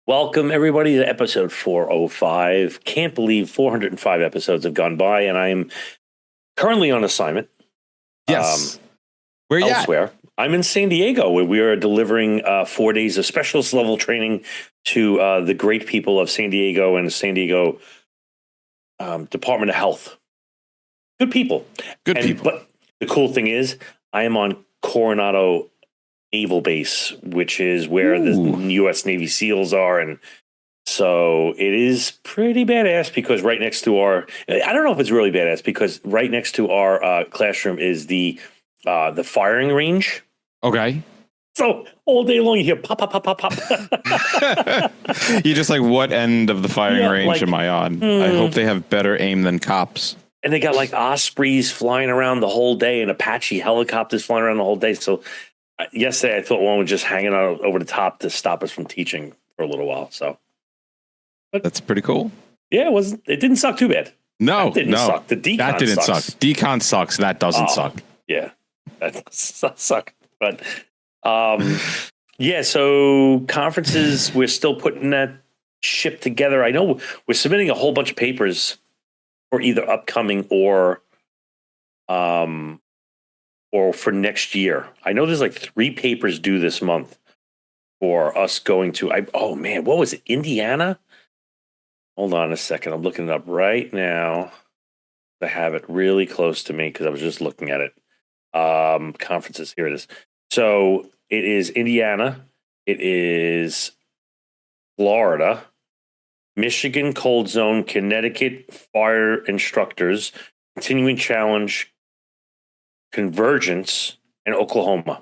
Welcome, everybody, to episode 405. Can't believe 405 episodes have gone by, and I am currently on assignment. Yes. Where are you elsewhere. at? I'm in San Diego, where we are delivering 4 days of specialist level training to the great people of San Diego and the San Diego Department of Health. Good people. But the cool thing is, I am on Coronado Naval Base, which is where the U.S. Navy SEALs are, and so it is pretty badass because right next to I don't know if it's really badass because right next to our classroom is the firing range. Okay. So all day long you hear pop, pop, pop, pop, pop. You're just like, what end of the firing range am I on? I hope they have better aim than cops. And they got like Ospreys flying around the whole day and Apache helicopters flying around the whole day. So yesterday I thought one was just hanging out over the top to stop us from teaching for a little while. So that's pretty cool. Yeah, it didn't suck too bad. No, didn't suck. The decon that didn't sucks. suck. Decon sucks. That doesn't suck. Yeah, that does suck. But yeah, so conferences, we're still putting that ship together. I know we're submitting a whole bunch of papers for either upcoming or for next year. I know there's like 3 papers due this month for us going to, what was it? Indiana? Hold on a second. I'm looking it up right now. I have it really close to me because I was just looking at it. Conferences. Here it is. So it is Indiana. It is Florida, Michigan Cold Zone, Connecticut Fire Instructors, Continuing Challenge, Convergence, and Oklahoma.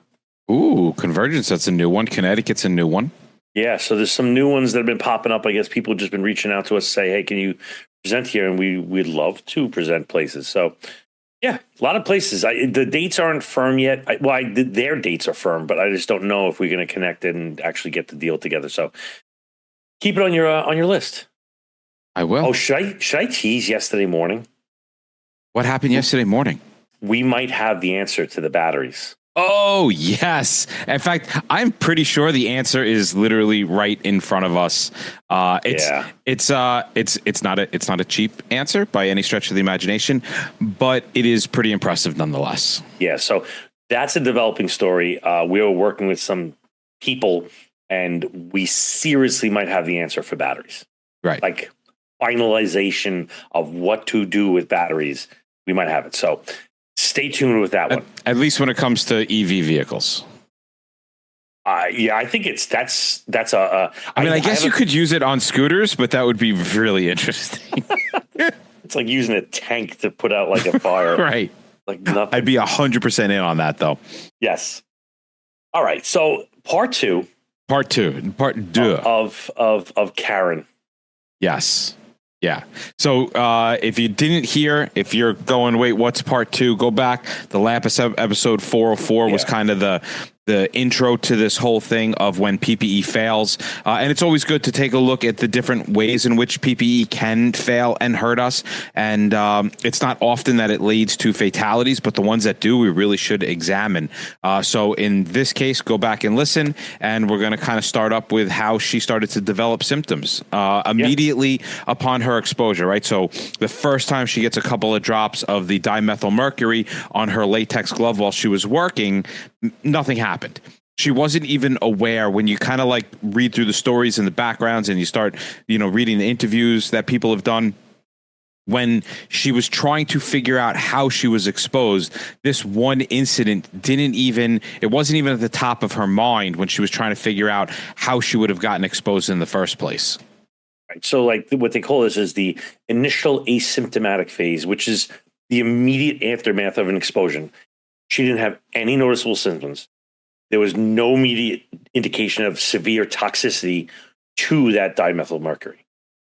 Ooh, Convergence. That's a new one. Connecticut's a new one. Yeah. So there's some new ones that have been popping up. I guess people have just been reaching out to us, say, hey, can you present here? And we'd love to present places. So yeah, a lot of places. The dates aren't firm yet. Their dates are firm, but I just don't know if we're going to connect and actually get the deal together. So keep it on your list. I will. Oh, should I tease yesterday morning? What happened yesterday morning? We might have the answer to the batteries. Oh, yes. In fact, I'm pretty sure the answer is literally right in front of us. It's not a cheap answer by any stretch of the imagination, but it is pretty impressive nonetheless. Yeah, so that's a developing story. We were working with some people, and we seriously might have the answer for batteries. Right. Like finalization of what to do with batteries. We might have it. So stay tuned with that one. At least when it comes to EV vehicles. I think that's a. I guess you could use it on scooters, but that would be really interesting. It's like using a tank to put out like a fire. Right. Like nothing. I'd be 100% in on that, though. Yes. All right. So part two of Karen. Yes. Yeah. So if you didn't hear, if you're going, wait, what's part 2? Go back. The last episode 404 was kind of the intro to this whole thing of when PPE fails. And it's always good to take a look at the different ways in which PPE can fail and hurt us. And it's not often that it leads to fatalities, but the ones that do, we really should examine. So in this case, go back and listen. And we're going to kind of start up with how she started to develop symptoms immediately upon her exposure, right? So the first time she gets a couple of drops of the dimethyl mercury on her latex glove while she was working, nothing happened. She wasn't even aware. When you kind of like read through the stories and the backgrounds and you start, reading the interviews that people have done, when she was trying to figure out how she was exposed, this one incident it wasn't even at the top of her mind when she was trying to figure out how she would have gotten exposed in the first place. Right. So like what they call this is the initial asymptomatic phase, which is the immediate aftermath of an explosion. She didn't have any noticeable symptoms. There was no immediate indication of severe toxicity to that dimethyl mercury.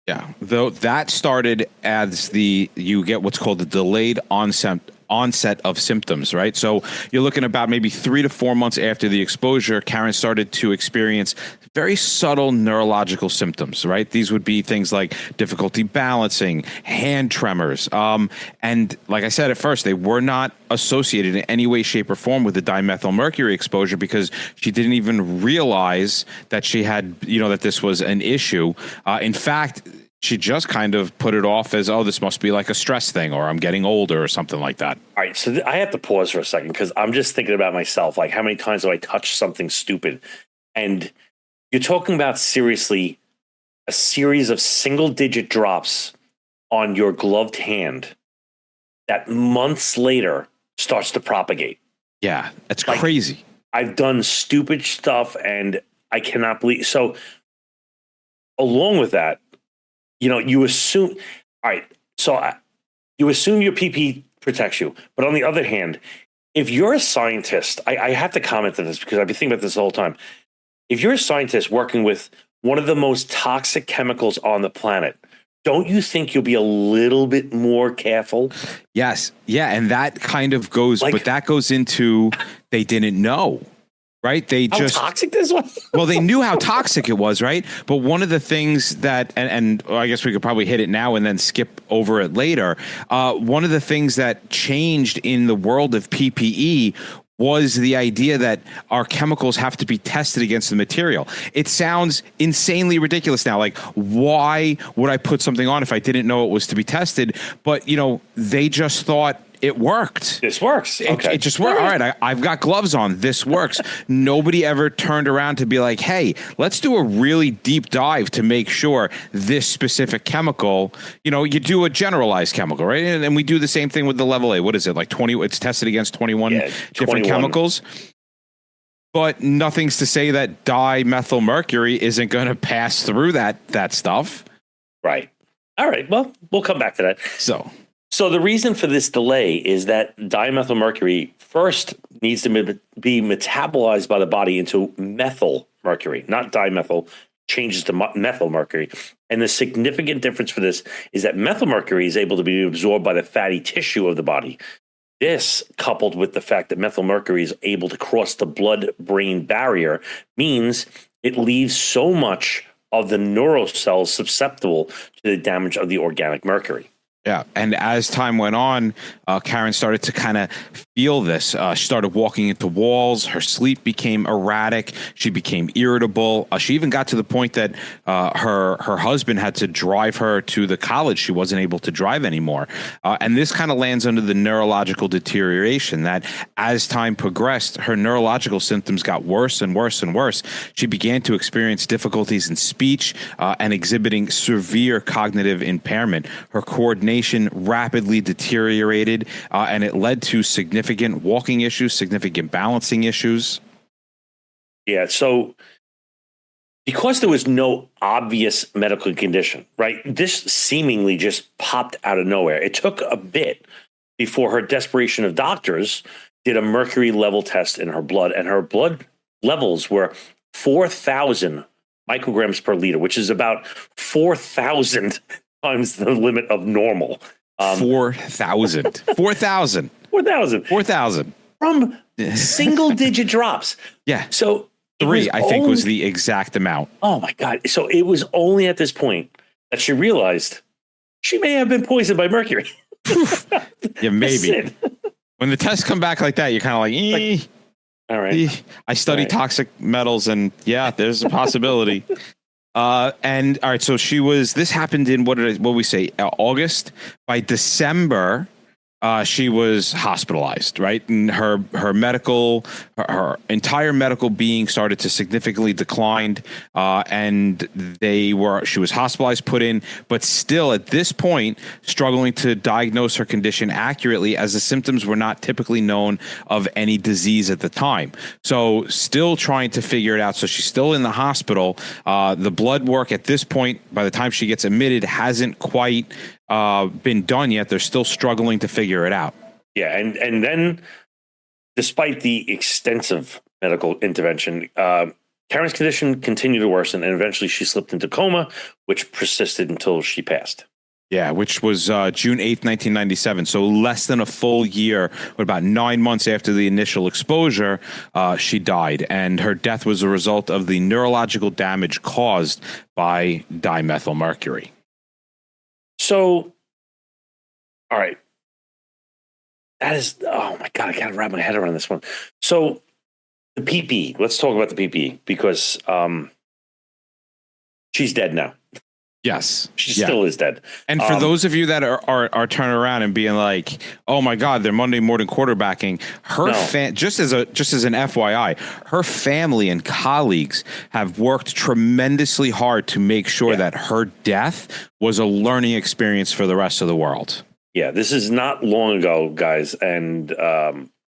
Yeah, though that started as you get what's called the delayed onset onset of symptoms, right? So you're looking about maybe 3 to 4 months after the exposure, Karen started to experience very subtle neurological symptoms, right? These would be things like difficulty balancing, hand tremors. And like I said at first, they were not associated in any way, shape, or form with the dimethylmercury exposure because she didn't even realize that she had, that this was an issue. In fact, she just kind of put it off as, oh, this must be like a stress thing or I'm getting older or something like that. All right. So I have to pause for a second because I'm just thinking about myself. Like, how many times have I touched something stupid? And you're talking about seriously a series of single-digit drops on your gloved hand that months later starts to propagate. Yeah, that's crazy. I've done stupid stuff and I cannot believe. So along with that, you assume, all right, so you assume your PPE protects you. But on the other hand, if you're a scientist, I have to comment on this because I've been thinking about this the whole time. If you're a scientist working with one of the most toxic chemicals on the planet, don't you think you'll be a little bit more careful? Yes. Yeah. And that kind of goes, but that goes into they didn't know. Right. They how toxic this was. Well, they knew how toxic it was. Right. But one of the things that and I guess we could probably hit it now and then skip over it later. One of the things that changed in the world of PPE was the idea that our chemicals have to be tested against the material. It sounds insanely ridiculous now. Like, why would I put something on if I didn't know it was to be tested? But, they just thought it worked. This works. Okay. It just worked. All right, I've got gloves on. This works. Nobody ever turned around to be like, hey, let's do a really deep dive to make sure this specific chemical, you do a generalized chemical, right? And we do the same thing with the level A. What is it? Like 20, it's tested against 21 different chemicals. But nothing's to say that dimethylmercury isn't going to pass through that stuff. Right. All right. Well, we'll come back to that. So the reason for this delay is that dimethylmercury first needs to be metabolized by the body into methyl mercury, not dimethyl, changes to methyl mercury. And the significant difference for this is that methyl mercury is able to be absorbed by the fatty tissue of the body. This, coupled with the fact that methyl mercury is able to cross the blood-brain barrier, means it leaves so much of the neural cells susceptible to the damage of the organic mercury. Yeah. And as time went on, Karen started to kind of feel this. She started walking into walls. Her sleep became erratic. She became irritable. She even got to the point that her husband had to drive her to the college. She wasn't able to drive anymore. And this kind of lands under the neurological deterioration that as time progressed, her neurological symptoms got worse and worse and worse. She began to experience difficulties in speech and exhibiting severe cognitive impairment. Her coordination rapidly deteriorated, and it led to significant walking issues, significant balancing issues. Yeah, so because there was no obvious medical condition, right? This seemingly just popped out of nowhere. It took a bit before her desperation of doctors did a mercury level test in her blood, and her blood levels were 4,000 micrograms per liter, which is about 4,000 times the limit of normal. 4,000. 4,000. 4,000. 4,000. From single digit drops. Yeah. So 3, I think, was the exact amount. Oh my God. So it was only at this point that she realized she may have been poisoned by mercury. Yeah, maybe. When the tests come back like that, you're kind of like, all right. I study toxic metals, and yeah, there's a possibility. And all right, so this happened in what we say, August. By December, she was hospitalized, right? And her entire medical being started to significantly decline, and she was hospitalized, put in, but still at this point struggling to diagnose her condition accurately, as the symptoms were not typically known of any disease at the time. So still trying to figure it out. So she's still in the hospital. The blood work at this point, by the time she gets admitted, hasn't quite been done yet. They're still struggling to figure it out. Yeah, and then, despite the extensive medical intervention, Karen's condition continued to worsen, and eventually she slipped into coma, which persisted until she passed. Yeah, which was June 8th, 1997. So less than a full year, but about 9 months after the initial exposure, she died. And her death was a result of the neurological damage caused by dimethylmercury. So, all right. That is, oh my God, I can't wrap my head around this one. So the PPE, let's talk about the PPE because she's dead now. Yes. She still is dead. And for those of you that are turning around and being like, "Oh my God, they're Monday morning quarterbacking," just as an FYI, her family and colleagues have worked tremendously hard to make sure that her death was a learning experience for the rest of the world. Yeah, this is not long ago, guys, and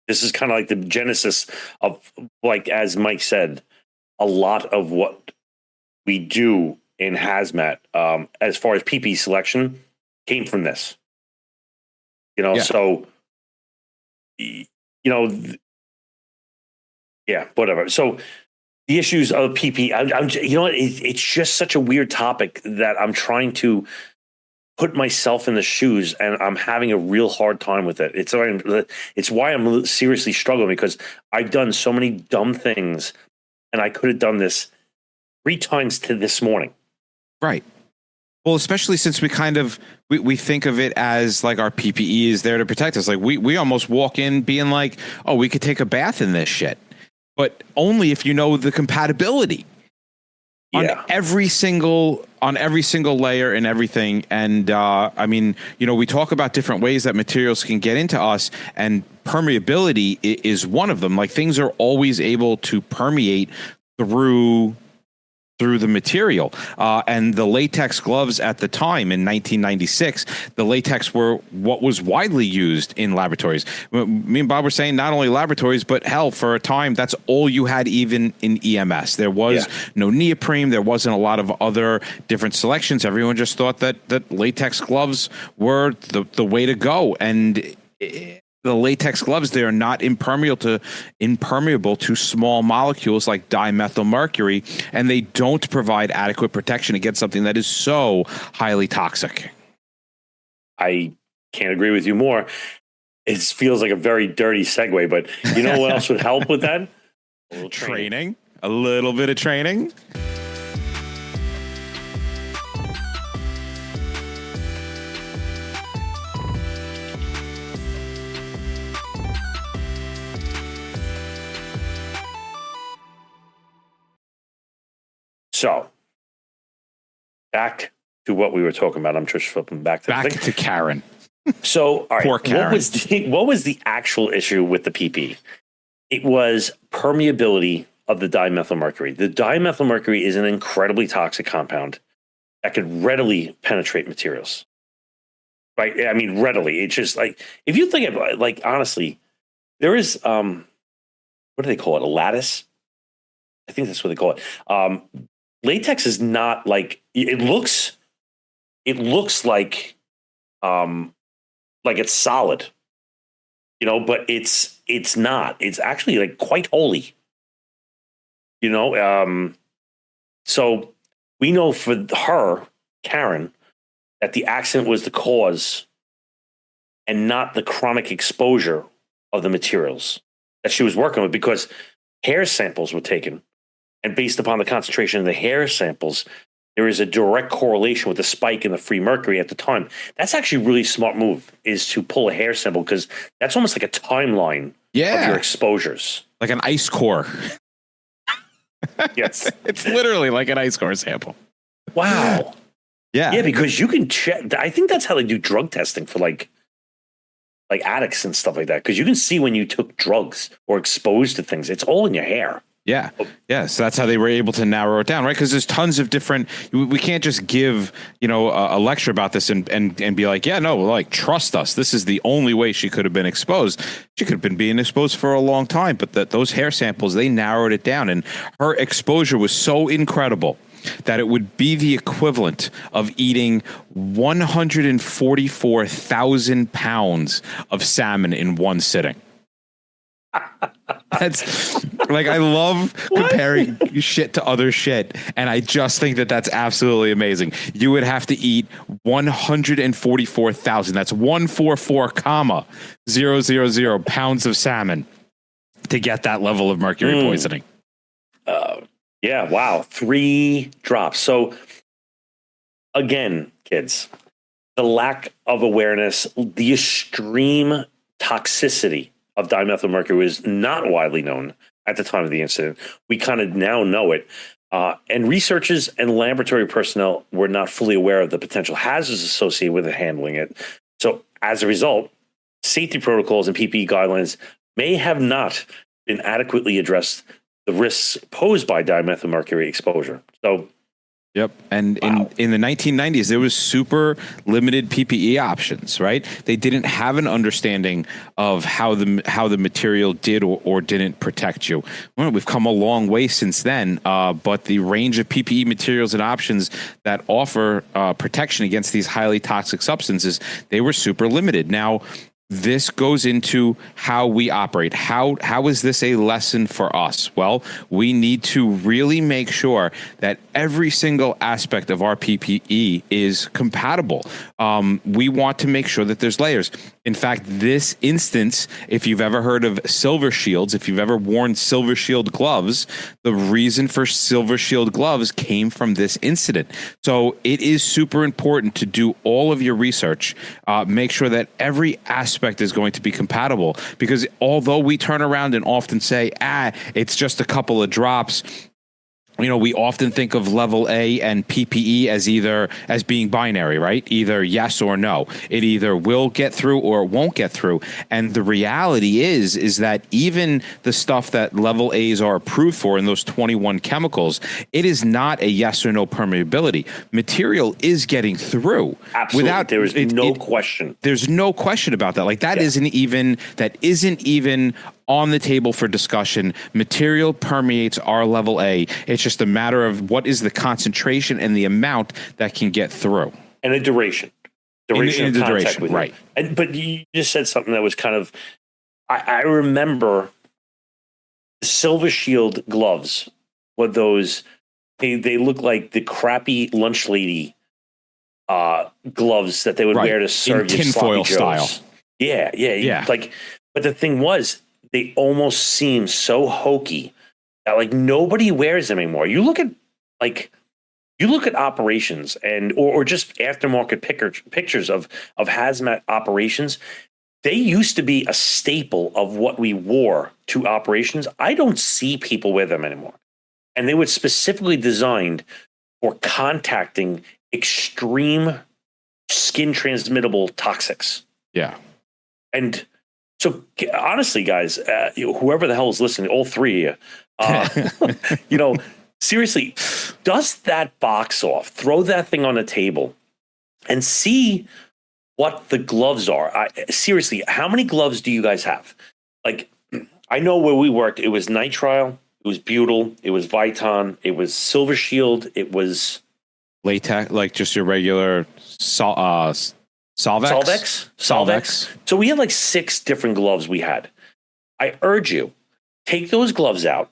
this is kind of like the genesis of, like as Mike said, a lot of what we do in hazmat, as far as PPE selection, came from this. So, whatever. So the issues of PPE, it's just such a weird topic that I'm trying to put myself in the shoes, and I'm having a real hard time with it. It's why I'm seriously struggling, because I've done so many dumb things, and I could have done this 3 times to this morning. Right. Well, especially since we kind of we think of it as like our PPE is there to protect us. Like we almost walk in being like, oh, we could take a bath in this shit, but only if you know the compatibility on every single layer and everything. And I mean, we talk about different ways that materials can get into us, and permeability is one of them. Like things are always able to permeate through the material. And the latex gloves at the time in 1996, the latex were what was widely used in laboratories. Me and Bob were saying not only laboratories, but hell, for a time, that's all you had even in EMS. There was no neoprene. There wasn't a lot of other different selections. Everyone just thought that latex gloves were the way to go. And the latex gloves, they are not impermeable to small molecules like dimethylmercury, and they don't provide adequate protection against something that is so highly toxic. I can't agree with you more. It feels like a very dirty segue, but you know what else would help with that? A little training. A little bit of training. So, back to what we were talking about. I'm just flipping back to Karen. So, all right, poor Karen. What was the actual issue with the PPE? It was permeability of the dimethylmercury. The dimethylmercury is an incredibly toxic compound that could readily penetrate materials. Right? I mean, readily. It's just like, if you think about it, like, honestly, there is, what do they call it? A lattice? I think that's what they call it. Latex is not like, it looks like it's solid, but it's not. It's actually like quite holy, so we know for her, Karen, that the accident was the cause and not the chronic exposure of the materials that she was working with, because hair samples were taken. And based upon the concentration of the hair samples, there is a direct correlation with the spike in the free mercury at the time. That's actually a really smart move, is to pull a hair sample, because that's almost like a timeline of your exposures. Like an ice core. Yes. It's literally like an ice core sample. Wow. Yeah. Yeah, because you can check. I think that's how they do drug testing for like addicts and stuff like that. Because you can see when you took drugs or exposed to things. It's all in your hair. Yeah. Yeah. So that's how they were able to narrow it down, right? Because there's tons of different, we can't just give, a lecture about this and be like, yeah, no, like, trust us. This is the only way she could have been exposed. She could have been being exposed for a long time, but those hair samples, they narrowed it down, and her exposure was so incredible that it would be the equivalent of eating 144,000 pounds of salmon in one sitting. That's like, I love comparing shit to other shit, and I just think that that's absolutely amazing. You would have to eat 144,000. That's 144,000 pounds of salmon to get that level of mercury poisoning. Yeah, wow. 3 drops. So again, kids, the lack of awareness, the extreme toxicity of dimethylmercury was not widely known at the time of the incident. We kind of now know it. And researchers and laboratory personnel were not fully aware of the potential hazards associated with handling it. So as a result, safety protocols and PPE guidelines may have not been adequately addressed the risks posed by dimethylmercury exposure. So, yep. And in the 1990s, there was super limited PPE options, right? They didn't have an understanding of how the material did or didn't protect you. Well, we've come a long way since then, but the range of PPE materials and options that offer protection against these highly toxic substances, they were super limited. Now, this goes into how we operate. How is this a lesson for us? Well, we need to really make sure that every single aspect of our PPE is compatible. We want to make sure that there's layers. In fact, this instance, if you've ever heard of Silver Shields, if you've ever worn Silver Shield gloves, the reason for Silver Shield gloves came from this incident. So it is super important to do all of your research, make sure that every aspect is going to be compatible, because although we turn around and often say, it's just a couple of drops, you know, we often think of level A and PPE as being binary, right? Either yes or no. It either will get through or it won't get through. And the reality is that even the stuff that level A's are approved for in those 21 chemicals, it is not a yes or no permeability. Material is getting through. Absolutely. There is no question. There's no question about that. Like that isn't even on the table for discussion. Material permeates our level A. It's just a matter of what is the concentration and the amount that can get through. And a duration. Of contact with right. You. But you just said something that was kind of, I remember Silver Shield gloves were those, they look like the crappy lunch lady gloves that they would wear to serve you tinfoil style. Yeah. Like, but the thing was, they almost seem so hokey that like nobody wears them anymore. You look at operations or just aftermarket pictures of hazmat operations. They used to be a staple of what we wore to operations. I don't see people wear them anymore. And they were specifically designed for contacting extreme skin transmittable toxics. Yeah. And so honestly, guys, whoever the hell is listening, all 3 of you, seriously, dust that box off, throw that thing on the table and see what the gloves are. Seriously, how many gloves do you guys have? Like, I know where we worked, it was nitrile, it was butyl, it was Viton, it was Silver Shield, it was latex, like just your regular Solvex. So we had like 6 different gloves we had. I urge you, take those gloves out,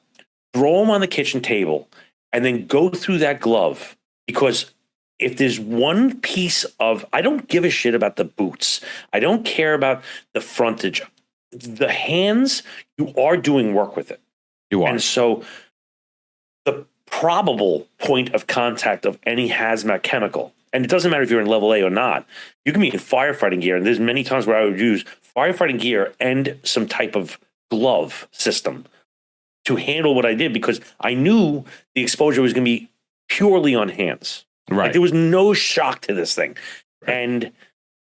throw them on the kitchen table, and then go through that glove. Because if there's one piece of, I don't give a shit about the boots. I don't care about the frontage. The hands, you are doing work with it. You are. And so the probable point of contact of any hazmat chemical, and it doesn't matter if you're in level A or not. You can be in firefighting gear, and there's many times where I would use firefighting gear and some type of glove system to handle what I did, because I knew the exposure was going to be purely on hands. Right. Like, there was no shock to this thing. Right. And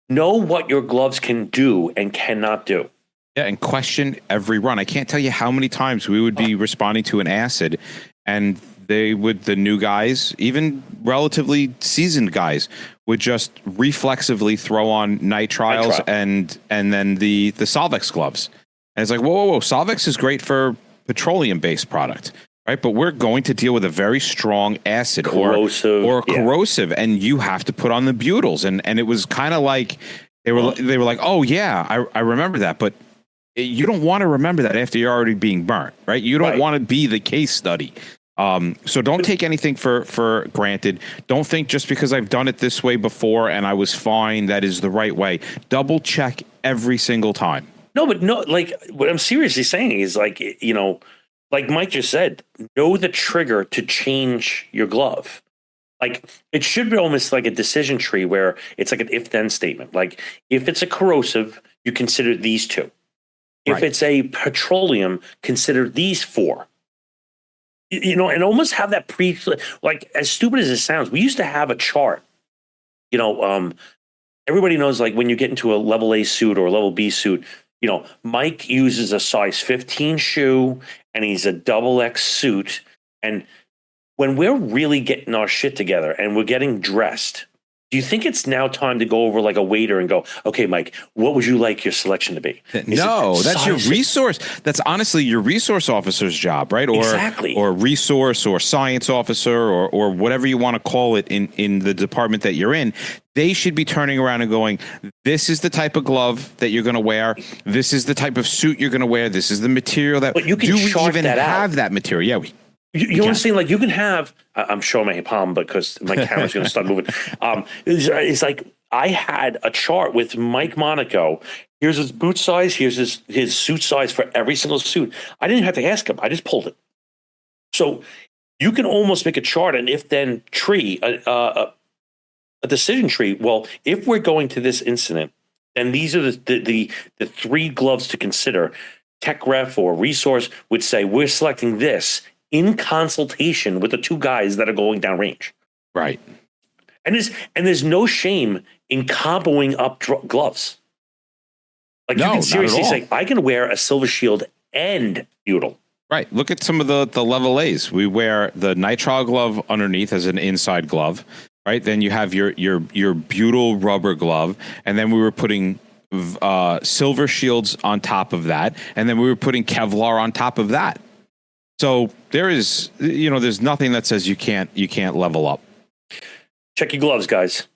know what your gloves can do and cannot do. Yeah, and question every run. I can't tell you how many times we would be responding to an acid, and the new guys, even relatively seasoned guys, would just reflexively throw on nitriles and then the Solvex gloves. And it's like, whoa. Solvex is great for petroleum-based product, right? But we're going to deal with a very strong acid or corrosive, and you have to put on the butyls. And it was kind of like they were like, oh yeah, I remember that, but You don't want to remember that after you're already being burnt, right? You don't want to be the case study. So don't take anything for granted. Don't think just because I've done it this way before and I was fine, that is the right way. Double check every single time. No, but no, like what I'm seriously saying is like, you know, like Mike just said, know the trigger to change your glove. Like it should be almost like a decision tree where it's like an if-then statement. Like if it's a corrosive, you consider these two. If it's a petroleum, consider these four. You know, and almost have that like as stupid as it sounds, we used to have a chart. You know, everybody knows like when you get into a level A suit or a level B suit, you know, Mike uses a size 15 shoe and he's a double X suit. And when we're really getting our shit together and we're getting dressed, do you think it's now time to go over like a waiter and go, okay, Mike, what would you like your selection to be? No, that's your resource. That's honestly your resource officer's job, right? Or, exactly. Or resource or science officer or whatever you want to call it in the department that you're in. They should be turning around and going, this is the type of glove that you're going to wear. This is the type of suit you're going to wear. This is the material that. But you can do we chart even that have out. that material? Yeah, you know what I'm saying? Like you can have, I'm showing my palm because my camera's going to start moving. It's like I had a chart with Mike Monaco. Here's his boot size. Here's his suit size for every single suit. I didn't have to ask him. I just pulled it. So you can almost make a chart, an if-then tree, a decision tree. Well, if we're going to this incident, then these are the three gloves to consider. Tech ref or resource would say, we're selecting this in consultation with the two guys that are going down range. Right. And there's no shame in comboing up gloves. Like you can seriously say, I can wear a Silver Shield and butyl. Right. Look at some of the level A's. We wear the nitrile glove underneath as an inside glove. Right. Then you have your butyl rubber glove. And then we were putting Silver Shields on top of that. And then we were putting Kevlar on top of that. So there is, there's nothing that says you can't level up. Check your gloves, guys.